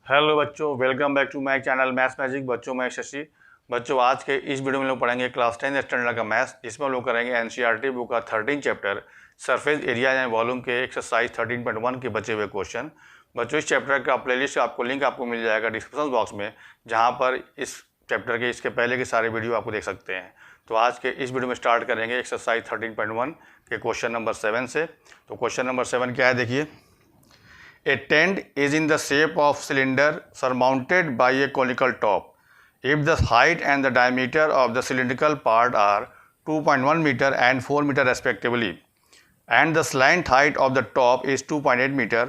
Hello बच्चों, welcome back to my channel maths magic. बच्चों मैं शशि। बच्चों आज के इस वीडियो में लोग पढ़ेंगे क्लास 10 स्टैंडर्ड का मैथ्स। इसमें हम लोग करेंगे एनसीईआरटी बुक का 13 chapter surface area and volume के एक्सरसाइज 13.1 के बचे हुए क्वेश्चन। बच्चों इस चैप्टर का प्लेलिस्ट आपको लिंक आपको मिल जाएगा डिस्क्रिप्शन बॉक्स में, जहाँ पर इस चैप्टर के इसके पहले के सारे वीडियो आपको देख सकते हैं। तो आज के इस वीडियो में स्टार्ट करेंगे एक्सरसाइज 13.1 के क्वेश्चन नंबर 7 से। तो क्वेश्चन नंबर 7 क्या है देखिए। A tent is in the shape of cylinder surmounted by a conical top. If the height and the diameter of the cylindrical part are 2.1 meter and 4 meter respectively, and the slant height of the top is 2.8 meter,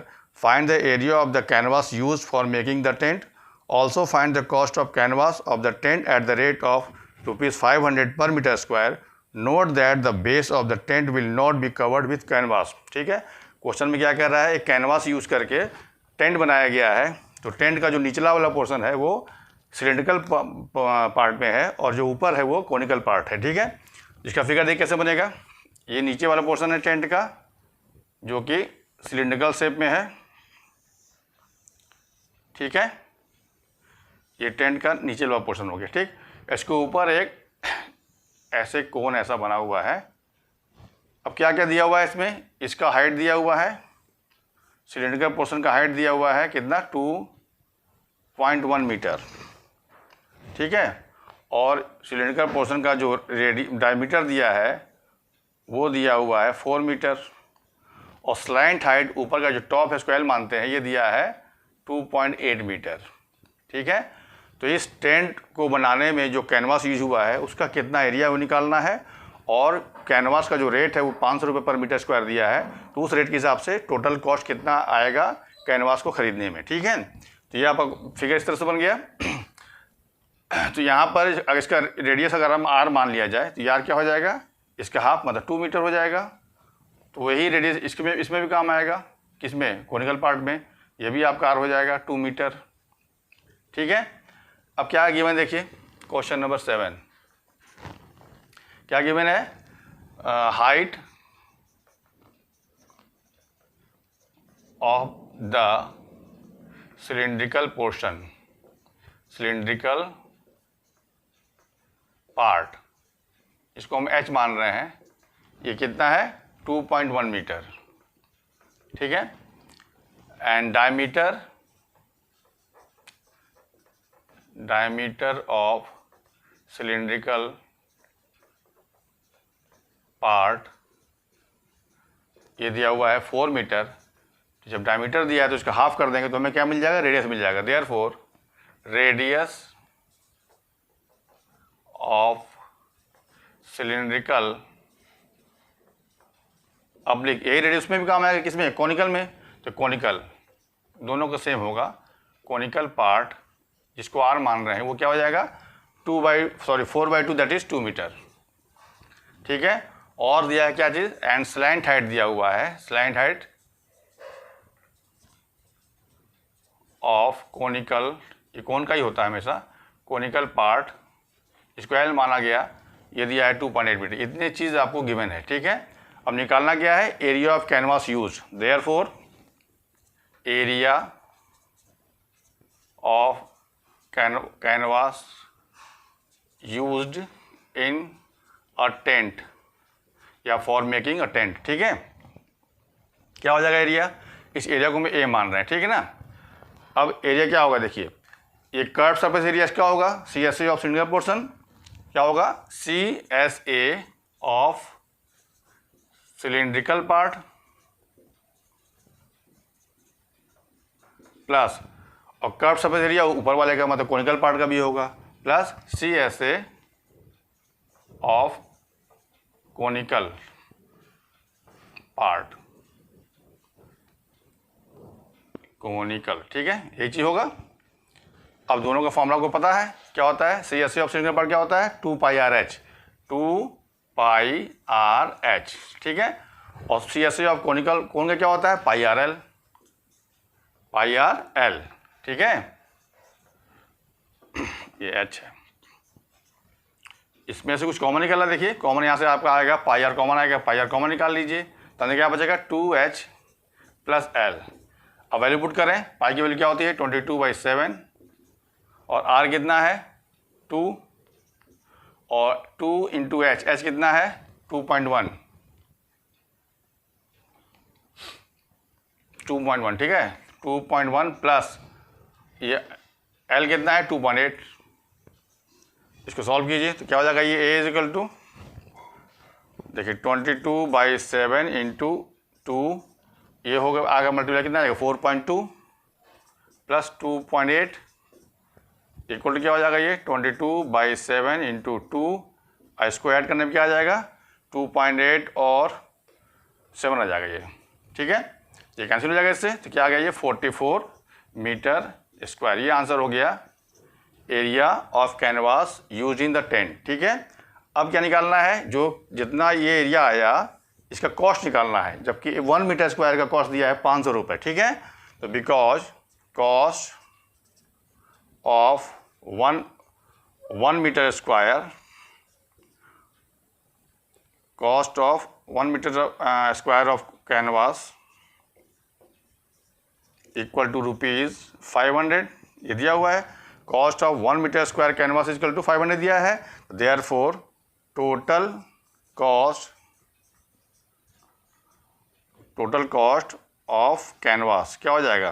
find the area of the canvas used for making the tent. Also find the cost of canvas of the tent at the rate of rupees 500 per meter square. Note that the base of the tent will not be covered with canvas. ठीक है, question में क्या कर रहा है, एक canvas use करके tent बनाया गया है। तो टेंट का जो निचला वाला पोर्शन है वो सिलेंड्रिकल पार्ट में है और जो ऊपर है वो कोनिकल पार्ट है। ठीक है, इसका फिगर देख कैसे बनेगा। ये नीचे वाला पोर्शन है टेंट का जो कि सिलेंड्रिकल शेप में है। ठीक है, ये टेंट का नीचे वाला पोर्शन हो गया। ठीक, इसके ऊपर एक ऐसे कोन ऐसा बना हुआ है। अब क्या क्या दिया हुआ है इसमें, इसका हाइट दिया हुआ है, सिलेंड्रिकल पोर्शन का हाइट दिया हुआ है कितना 2.1 मीटर। ठीक है, और सिलेंड्रिकल पोर्शन का जो डायमीटर दिया है वो दिया हुआ है 4 मीटर, और स्लैंट हाइट ऊपर का जो टॉप है स्क्वायर मानते हैं ये दिया है 2.8 मीटर। ठीक है, तो इस टेंट को बनाने में जो कैनवास यूज हुआ है उसका कितना एरिया वो निकालना है, और कैनवास का जो रेट है वो 500 रुपये पर मीटर स्क्वायर दिया है। तो उस रेट के हिसाब से टोटल कॉस्ट कितना आएगा कैनवास को ख़रीदने में। ठीक है, तो ये आपका फिगर इस तरह से बन गया। तो यहाँ पर अगर इसका रेडियस अगर हम आर मान लिया जाए तो यार क्या हो जाएगा, इसका हाफ मतलब 2 मीटर हो जाएगा। तो वही रेडियस इसमें भी काम आएगा, किसमें, कोनिकल पार्ट में। ये भी आपका आर हो जाएगा 2 मीटर। ठीक है, अब क्या गिवन देखिए क्वेश्चन नंबर 7 क्या गिवन है। Height of the cylindrical portion, cylindrical part, इसको हम h मान रहे हैं, ये कितना है 2.1 मीटर। ठीक है, and diameter of cylindrical part ये दिया हुआ है 4 मीटर। तो जब डायमीटर दिया है तो इसका हाफ कर देंगे तो हमें क्या मिल जाएगा, रेडियस मिल जाएगा। Therefore radius of cylindrical oblique, यही रेडियस में भी काम आएगा, किसमें, कोनिकल में। तो कोनिकल दोनों का सेम होगा। कोनिकल पार्ट जिसको आर मान रहे हैं वो क्या हो जाएगा 4/2 दैट इज 2 मीटर। ठीक है, और दिया है क्या चीज़, एंड स्लैंट हाइट दिया हुआ है, स्लैंट हाइट ऑफ कोनिकल, ये कोन का ही होता है हमेशा, कोनिकल पार्ट स्क्वायर माना गया, ये दिया है 2.8 मीटर। इतनी चीज़ आपको गिवन है। ठीक है, अब निकालना क्या है, area of canvas use. Therefore area of canvas used in a tent या फॉर मेकिंग अ टेंट। ठीक है, क्या हो जाएगा एरिया, इस एरिया को हम ए मान रहे हैं। ठीक है ना, अब एरिया क्या होगा देखिए, ये कर्व सरफेस एरिया क्या होगा, CSA ऑफ सिलेंड्रिकल पोर्शन क्या होगा, CSA of cylindrical part plus, और कर्व सरफेस एरिया ऊपर वाले का मतलब कोनिकल पार्ट का भी होगा, plus CSA of conical part, conical. ठीक है, यही चीज़ होगा। अब दोनों का फॉर्मूला को पता है क्या होता है, CSA ऑफ सिलेंड्रिकल पार्ट क्या होता है 2πRh, 2πRh। ठीक है, और CSA ऑफ कोनिकल कोन का क्या होता है πRl, πRl। ठीक है, ये h है, इसमें से कुछ कॉमन निकालना। देखिए कॉमन यहाँ से आपका आएगा πr कॉमन आएगा, πr कॉमन निकाल लीजिए, तो क्या बचेगा 2h + l। अब वैल्यू पुट करें, पाई की वैल्यू क्या होती है 22/7 और आर कितना है 2 और 2 इंटू एच कितना है 2.1 ठीक है 2.1 प्लस ये एल कितना है 2.8। इसको सॉल्व कीजिए तो क्या हो जाएगा ये ए इज इक्वल टू देखिए 22/7 इंटू 2 ये होगा आगे मल्टीप्लाई कितना आएगा 4.2 प्लस 2.8 इक्वल टू क्या हो जाएगा ये 22/7 इंटू 2 इसको ऐड करने में क्या आ जाएगा 2.8 और 7 आ जाएगा ये। ठीक है, ये कैंसिल हो जाएगा इससे तो क्या आ गया ये 44 मीटर स्क्वायर। ये आंसर हो गया area of canvas use in the tent. ठीक है, अब क्या निकालना है, जो जितना ये एरिया आया इसका कॉस्ट निकालना है, जबकि 1 मीटर स्क्वायर का कॉस्ट दिया है 500 रुपये। ठीक है, तो because cost of 1 metre square cost of 1 metre square of canvas equal to ₹500 ये दिया हुआ है। Cost of 1 metre square canvas equal to 500 दिया है, therefore total cost of canvas क्या हो जाएगा,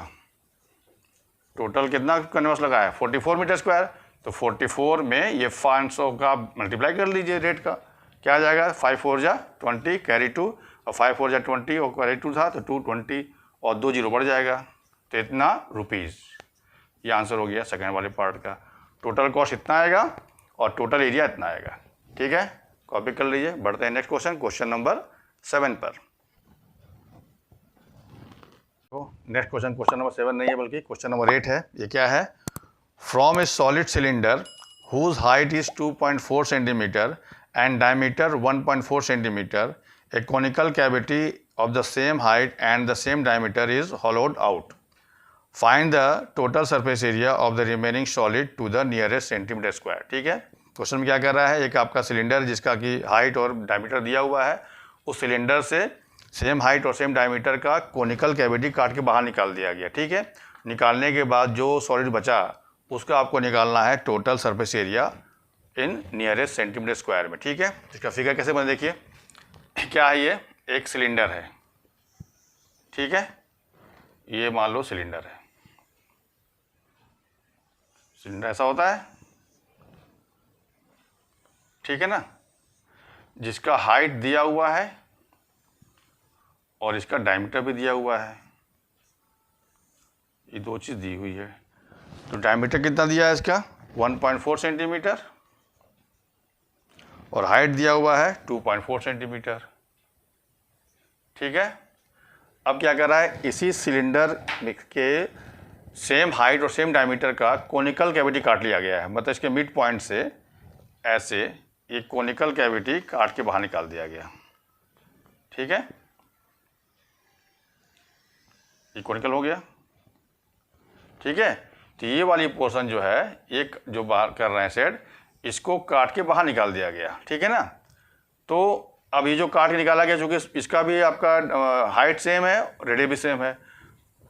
टोटल कितना कैनवास लगा है 44 मीटर स्क्वायर, तो 44 में ये 500 का मल्टीप्लाई कर लीजिए रेट का, क्या आ जाएगा 5 4 जा 20 कैरी 2 और 5 4 जा 20 और कैरी 2 था तो 220 और 2 जीरो बढ़ जाएगा तो इतना रुपीज़। ये आंसर हो गया सेकंड वाले पार्ट का। टोटल कॉस्ट इतना आएगा और टोटल एरिया इतना आएगा। ठीक है, कॉपी कर लीजिए। बढ़ते हैं नेक्स्ट क्वेश्चन नंबर 7 पर। तो नेक्स्ट क्वेश्चन नंबर 7 नहीं है बल्कि क्वेश्चन नंबर 8 है। ये क्या है, from a solid cylinder whose height is 2.4 centimetre and diameter 1.4 centimetre a conical cavity of the same height and the same diameter is hollowed out. Find the total surface area of the remaining solid to the nearest centimeter square. ठीक है, question में क्या कर रहा है, एक आपका cylinder जिसका कि हाइट और डायमीटर दिया हुआ है, उस सिलेंडर से सेम हाइट और सेम डायमीटर का कोनिकल कैविटी काट के बाहर निकाल दिया गया। ठीक है, निकालने के बाद जो सॉलिड बचा उसका आपको निकालना है total surface area in nearest centimetre square में। ठीक है, इसका फिगर कैसे बने देखिए, क्या है ये एक सिलेंडर है। ठीक है, ये मान लो सिलेंडर है, सिलेंडर ऐसा होता है। ठीक है ना, जिसका हाइट दिया हुआ है और इसका डायमीटर भी दिया हुआ है, ये दो चीज़ दी हुई है। तो डायमीटर कितना दिया है इसका 1.4 सेंटीमीटर और हाइट दिया हुआ है 2.4 सेंटीमीटर। ठीक है, अब क्या कर रहा है, इसी सिलेंडर के सेम हाइट और सेम डायमीटर का कोनिकल कैविटी काट लिया गया है, मतलब इसके मिड पॉइंट से ऐसे ये कोनिकल कैविटी काट के बाहर निकाल दिया गया। ठीक है, ये कोनिकल हो गया। ठीक है, तो ये वाली पोर्शन जो है एक जो बाहर कर रहे हैं सेड, इसको काट के बाहर निकाल दिया गया। ठीक है ना, तो अब ये जो काट के निकाला गया, चूँकि इसका भी आपका हाइट सेम है, रेडियस भी सेम है,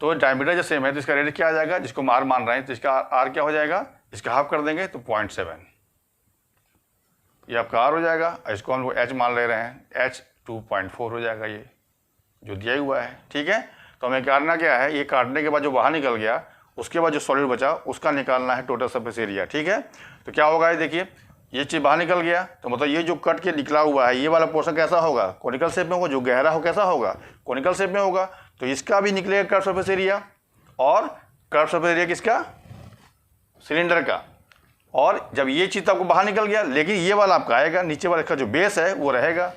तो डायमीटर जो सेम है तो इसका रेडियस क्या आ जाएगा, जिसको हम आर मान रहे हैं तो इसका आर क्या हो जाएगा, इसका हाफ कर देंगे तो 0.7 ये आपका आर हो जाएगा। इसको हम लोग एच मान ले रहे हैं, एच 2.4 हो जाएगा ये जो दिया हुआ है। ठीक है, तो हमें करना क्या है, ये काटने के बाद जो बाहर निकल गया उसके बाद जो सॉलिड बचा उसका निकालना है टोटल सरफेस एरिया। ठीक है, तो क्या होगा ये देखिए, ये चीज़ बाहर निकल गया तो मतलब ये जो कट के निकला हुआ है ये वाला पोर्शन कैसा होगा, कोनिकल शेप में होगा, जो गहरा हो कैसा होगा, कोनिकल शेप में होगा, तो इसका भी निकलेगा कर्व सरफेस एरिया। और कर्व सरफेस एरिया किसका, सिलेंडर का। और जब ये चीज़ आपको बाहर निकल गया, लेकिन ये वाला आपका आएगा, नीचे वाला इसका जो बेस है वो रहेगा,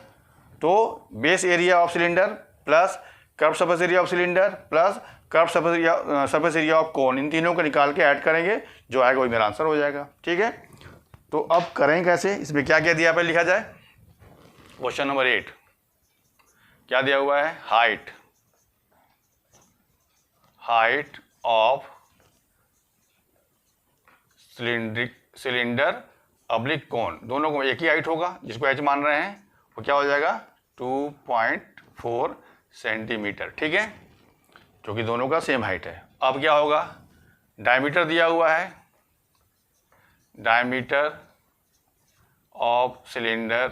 तो base area of cylinder plus curve surface area of cylinder plus curve surface area of cone, इन तीनों को निकाल के ऐड करेंगे, जो आएगा वही मेरा आंसर हो जाएगा। ठीक है, तो अब करें कैसे, इसमें क्या क्या दिया पहले लिखा जाए। क्वेश्चन नंबर 8 क्या दिया हुआ है, height of cylinder oblique cone, दोनों को एक ही हाइट होगा, जिसको एच मान रहे हैं वो क्या हो जाएगा 2.4 सेंटीमीटर। ठीक है, क्योंकि दोनों का सेम हाइट है। अब क्या होगा, डायमीटर दिया हुआ है, डायमीटर ऑफ सिलेंडर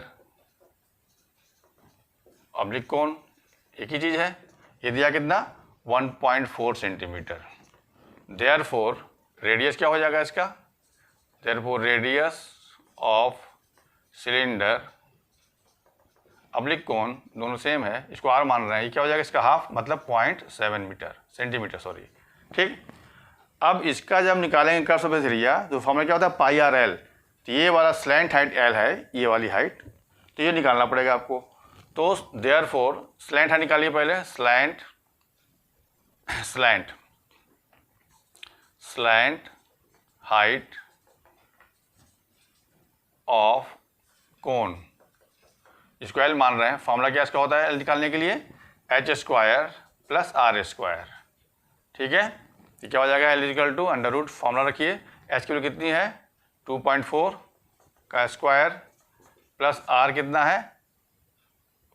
ऑब्लिक कोन, एक ही चीज़ है, ये दिया कितना 1.4 सेंटीमीटर। देयरफॉर रेडियस क्या हो जाएगा इसका, therefore radius of cylinder oblique cone दोनों सेम है, इसको आर मान रहे हैं, ये क्या हो जाएगा इसका हाफ, मतलब 0.7 सेंटीमीटर सॉरी। ठीक, अब इसका जब निकालेंगे कर्व सरफेस एरिया तो फॉर्मूला क्या होता है पाई आर एल। तो ये वाला स्लैंट हाइट एल है, ये वाली हाइट, तो ये निकालना पड़ेगा आपको। तो देयरफॉर स्लैंट हाइट निकालिए पहले, स्लैंट हाइट ऑफ कोन, इसको एल मान रहे हैं। फॉर्मूला क्या इसका होता है एल निकालने के लिए, H square plus R square. ठीक है, ये क्या हो जाएगा L is equal to under root, formula रखिए, एच की वैल्यू कितनी है 2.4 का स्क्वायर प्लस आर कितना है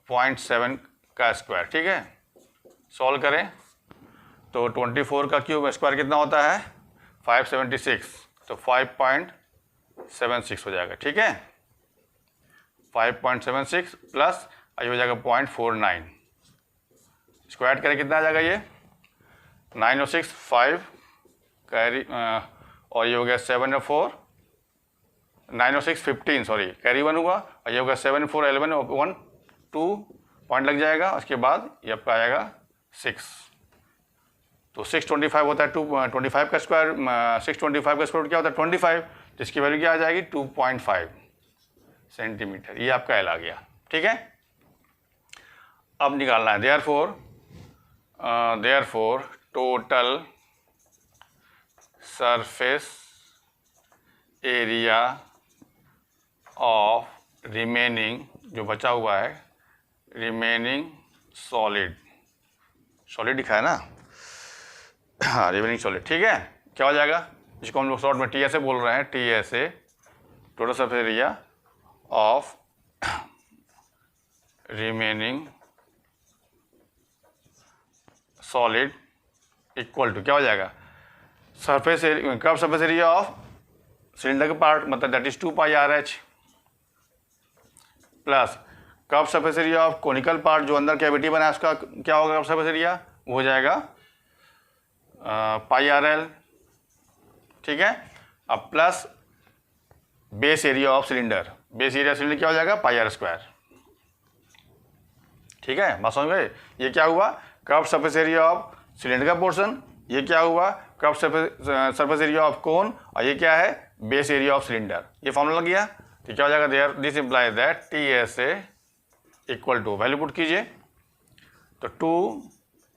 0.7 का स्क्वायर। ठीक है, सॉल्व करें तो 24 का क्यूब स्क्वायर कितना होता है 576, तो 5.76 हो जाएगा। ठीक है, 5.76 प्लस ये हो जाएगा 0.49, स्क्वायर करें कितना आ जाएगा ये 906 5 कैरी और ये हो गया 7 और 4 906 15 सॉरी कैरी 1 हुआ, और ये होगा 7 4 11 1 2 पॉइंट लग जाएगा, उसके बाद ये आपका आएगा 6, तो 625 होता है 225 का स्क्वायर, 625 का स्क्वायर क्या होता है 25, जिसकी वैल्यू क्या आ जाएगी 2.5 सेंटीमीटर, ये आपका एल आ गया। ठीक है, अब निकालना है therefore total surface area of remaining, जो बचा हुआ है रिमेनिंग सॉलिड लिखा है ना, हाँ रिमेनिंग सॉलिड। ठीक है, क्या हो जाएगा, जिसको हम लोग शॉर्ट में टी एस ए बोल रहे हैं, T S A total surface area of remaining solid equal to क्या हो जाएगा surface area, curve surface area of cylinder का पार्ट, मतलब that is 2 pi R H, plus curve surface area of conical part जो अंदर cavity बना है उसका क्या होगा कर्व सरफेस एरिया, वो हो जाएगा पाई आर एल। ठीक है, अब plus base area of cylinder, base area cylinder क्या हो जाएगा पाई आर स्क्वायर। ठीक है, बात समझ गए, ये क्या हुआ curve surface area of cylinder का पोर्शन, ये क्या हुआ curve surface area of cone, और ये क्या है बेस एरिया ऑफ सिलेंडर। ये फॉर्मूला लग गया, तो क्या हो जाएगा there this implies that T S A equal to, value put कीजिए, तो 2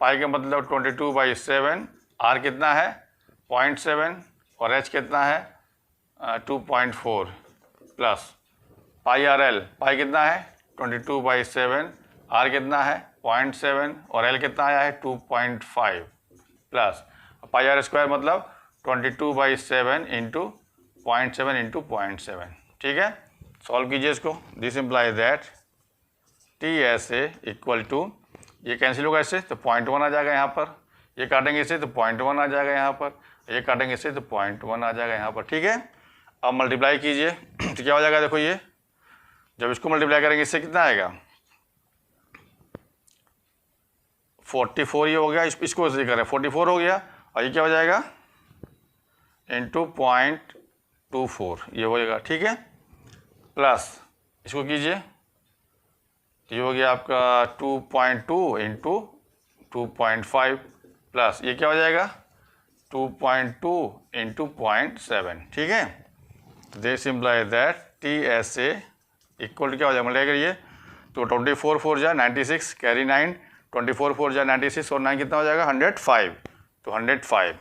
पाई का मतलब 22/7, आर कितना है 0.7 और एच कितना है 2.4 प्लस पाई आर एल, पाई कितना है 22/7, आर कितना है 0.7 और एल कितना आया है 2.5 प्लस पाई आर स्क्वायर मतलब 22/7 इंटू 0.7 इंटू 0.7। ठीक है, सॉल्व कीजिए इसको, this implies that T S A equal to, ये कैंसिल होगा इससे तो 0.1 आ जाएगा यहाँ पर, ये काटेंगे इससे तो 0.1 आ जाएगा यहाँ पर, ये काटेंगे इससे तो 0.1 आ जाएगा यहाँ पर। ठीक है, अब मल्टीप्लाई कीजिए तो क्या हो जाएगा, देखो ये जब इसको मल्टीप्लाई करेंगे इससे कितना आएगा 44, ये हो गया, इसको ऐसे करें 44 हो गया, और ये क्या हो जाएगा इंटू 0.24 ये हो जाएगा। ठीक है, प्लस इसको कीजिए तो ये हो गया आपका 2.2 इंटू 2.5 प्लस ये क्या हो जाएगा 2.2 इंटू 0.7। ठीक है, this implies that T S A equal to क्या हो जाएगा, मल्टीप्लाई करिए तो 24 4 जा 96 कैरी 9, 24 4 जा 96 और 9 कितना हो जाएगा 105, तो 105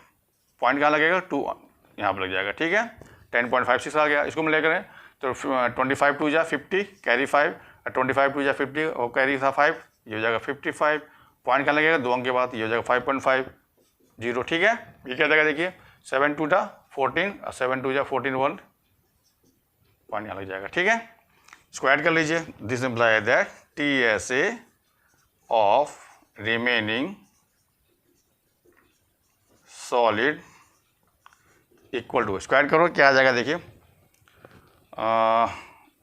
पॉइंट कहाँ लगेगा 2 यहाँ पर लग जाएगा। ठीक है, 10.56 आ गया, इसको मल्टीप्लाई करें तो 25 2 जा 50 कैरी 5, 25 2 जा 50 और कैरी था 5, ये हो जाएगा 55, पॉइंट कहाँ लगेगा 2 अंक के बाद, ये हो जाएगा 5.50। ठीक है, ये क्या जाएगा देखिए 7 2 था 14 और 7 2 जा 14 1 पॉइंट यहाँ लग जाएगा। ठीक है, इसको ऐड कर लीजिए, this imply that T S A of remaining solid equal to, square करो क्या आ जाएगा देखिए,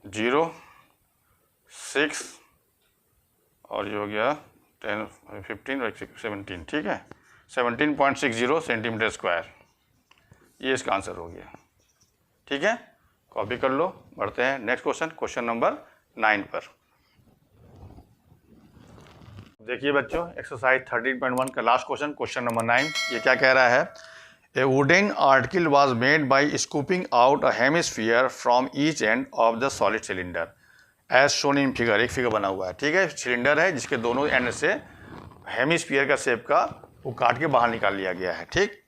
0, 6 और ये हो गया 10, 15 और 17, ठीक है, 17.60 सेंटीमीटर स्क्वायर, ये इसका आंसर हो गया। ठीक है, कॉपी कर लो। बढ़ते हैं नेक्स्ट क्वेश्चन, क्वेश्चन नंबर 9 पर। देखिए बच्चों, एक्सरसाइज 13.1 का लास्ट क्वेश्चन, क्वेश्चन नंबर 9। ये क्या कह रहा है, a wooden article was made by scooping out a hemisphere from each end of the solid cylinder as shown in figure. एक फिगर बना हुआ है, ठीक है, सिलेंडर है जिसके दोनों एंड से हेमिस्फीयर का शेप का वो काट के बाहर निकाल लिया गया है। ठीक,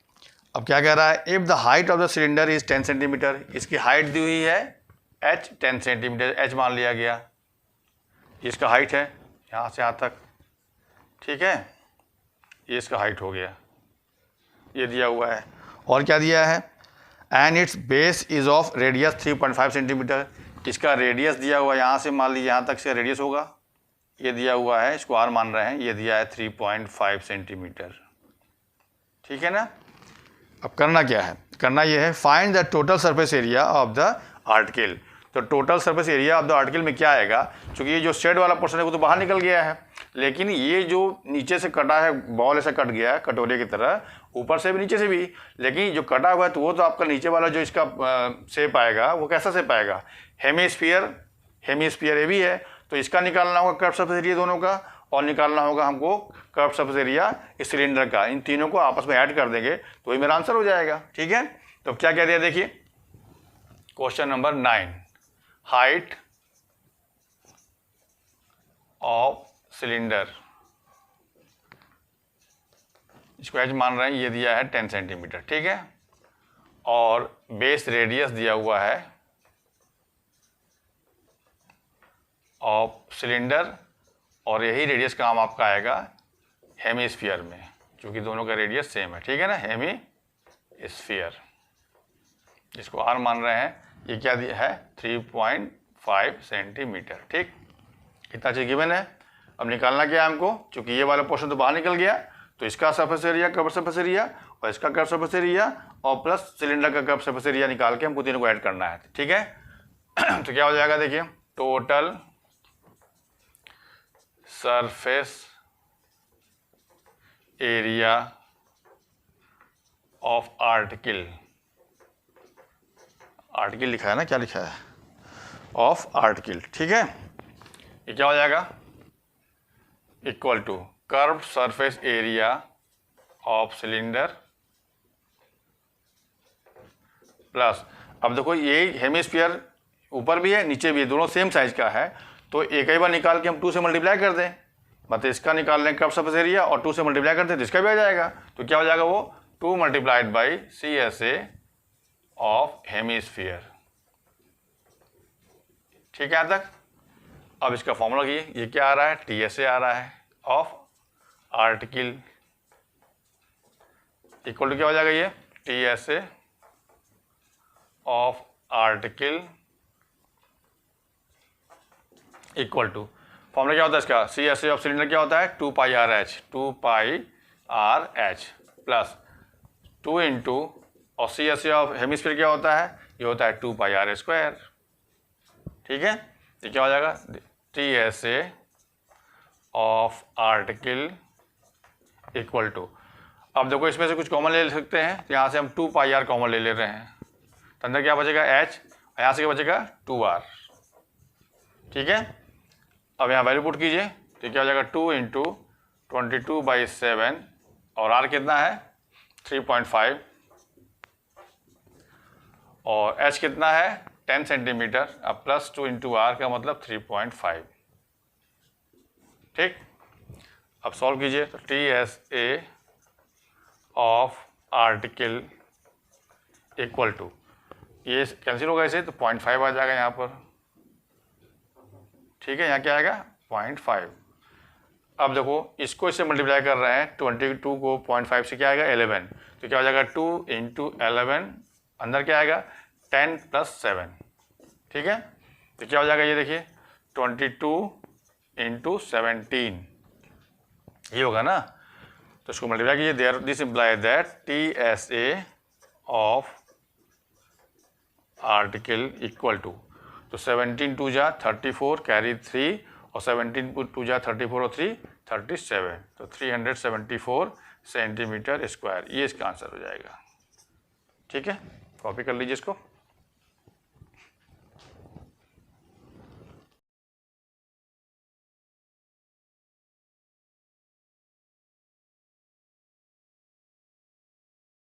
अब क्या कह रहा है, if the height of the cylinder is 10 centimetre, इसकी हाइट दी हुई है h 10 सेंटीमीटर, h मान लिया गया, इसका हाइट है यहाँ से यहाँ तक, ठीक है, ये इसका हाइट हो गया, ये दिया हुआ है। और क्या दिया है, and it's base is of radius 3.5 centimetre, इसका रेडियस दिया हुआ है, यहाँ से मान लीजिए यहाँ तक से रेडियस होगा, ये दिया हुआ है, इसको r मान रहे हैं, ये दिया है 3.5 सेंटीमीटर। ठीक है ना। अब करना क्या है, करना ये है, find the total surface area of the article. तो total surface area of the article में क्या आएगा, क्योंकि ये जो शेड वाला पोर्शन है वो तो बाहर निकल गया है, लेकिन ये जो नीचे से कटा है, बॉल ऐसा कट गया है कटोरे की तरह, ऊपर से भी नीचे से भी, लेकिन जो कटा हुआ है तो वो तो आपका नीचे वाला जो इसका शेप आएगा वो कैसा शेप आएगा, हेमिस्फीयर, हेमिस्फीयर ये भी है, तो इसका निकालना होगा कर्व सरफेस एरिया दोनों का, और निकालना होगा हमको कर्व सरफेस एरिया इस सिलेंडर का। इन तीनों को आपस में ऐड कर देंगे तो वही मेरा आंसर हो जाएगा। ठीक है, तो क्या कह दिया देखिए, question number 9, height of cylinder, इसको एच मान रहे हैं, ये दिया है 10 सेंटीमीटर, ठीक है, और बेस रेडियस दिया हुआ है ऑफ सिलेंडर, और यही रेडियस काम आपका आएगा हेमिस्फीयर में, क्योंकि दोनों का रेडियस सेम है। ठीक है ना, हेमिस्फीयर, जिसको आर मान रहे हैं, ये क्या दिया है 3.5 सेंटीमीटर। ठीक, इतना चीज गिवन है। अब निकालना क्या है हमको, क्योंकि ये वाला पोर्शन तो बाहर निकल गया, तो इसका surface area, curve surface area, और इसका कर्व सरफेस एरिया, और प्लस सिलेंडर का कर्व सरफेस एरिया निकाल के हमको तीनों को ऐड करना है। ठीक है, तो क्या हो जाएगा देखिए, total surface area of article, article लिखा है ना, क्या लिखा है, ऑफ आर्टिकल। ठीक है, ये क्या हो जाएगा, equal to curve surface area of cylinder plus, अब देखो ये हेमिस्फीयर ऊपर भी है नीचे भी है, दोनों सेम साइज का है, तो एक ही बार निकाल के हम 2 से मल्टीप्लाई कर दें, मतलब इसका निकाल लें कर्व सरफेस एरिया और 2 से मल्टीप्लाई करते हैं तो इसका भी आ जाएगा। तो क्या हो जाएगा वो 2 multiplied by CSA of hemisphere. ठीक है यहाँ तक। अब इसका फॉर्मूला ये क्या आ रहा है, TSA आ रहा है ऑफ आर्टिकल, इक्वल टू क्या हो जाएगा, ये TSA of article equal to, formula क्या होता है इसका, CSA ऑफ सिलेंडर क्या होता है 2 pi R H plus 2 into, और CSA ऑफ हेमिस्फीयर क्या होता है, ये होता है 2 पाई आर स्क्वायर। ठीक है, ये क्या हो जाएगा, TSA of article equal to, अब देखो इसमें से कुछ कॉमन ले सकते हैं, तो यहाँ से हम 2 पाई आर कॉमन ले रहे हैं, तो अंदर क्या बचेगा h, यहाँ से क्या बचेगा 2r। ठीक है, अब यहाँ वैल्यू पुट कीजिए, तो क्या हो जाएगा 2 इंटू 22/7, और r कितना है 3.5, और h कितना है 10 सेंटीमीटर, अब प्लस 2 इंटू r का मतलब 3.5। ठीक, अब सॉल्व कीजिए, तो TSA of article equal to, ये कैंसिल होगा इसे, तो 0.5 आ जाएगा यहाँ पर। ठीक है, यहाँ क्या आएगा 0.5। अब देखो इसको इससे मल्टीप्लाई कर रहे हैं, 22 को 0.5 से क्या आएगा 11, तो क्या हो जाएगा 2 इंटू 11, अंदर क्या आएगा 10 + 7। ठीक है, तो क्या हो जाएगा ये देखिए 22 इंटू 17, ये होगा ना, तो इसको मल्टीप्लाई कीजिए, there this imply that TSA of article equal to, तो 17 2 जा 34 कैरी 3 और 17 2 जा 34 और 3 37, तो 374 सेंटीमीटर स्क्वायर, ये इसका आंसर हो जाएगा। ठीक है, कॉपी कर लीजिए इसको।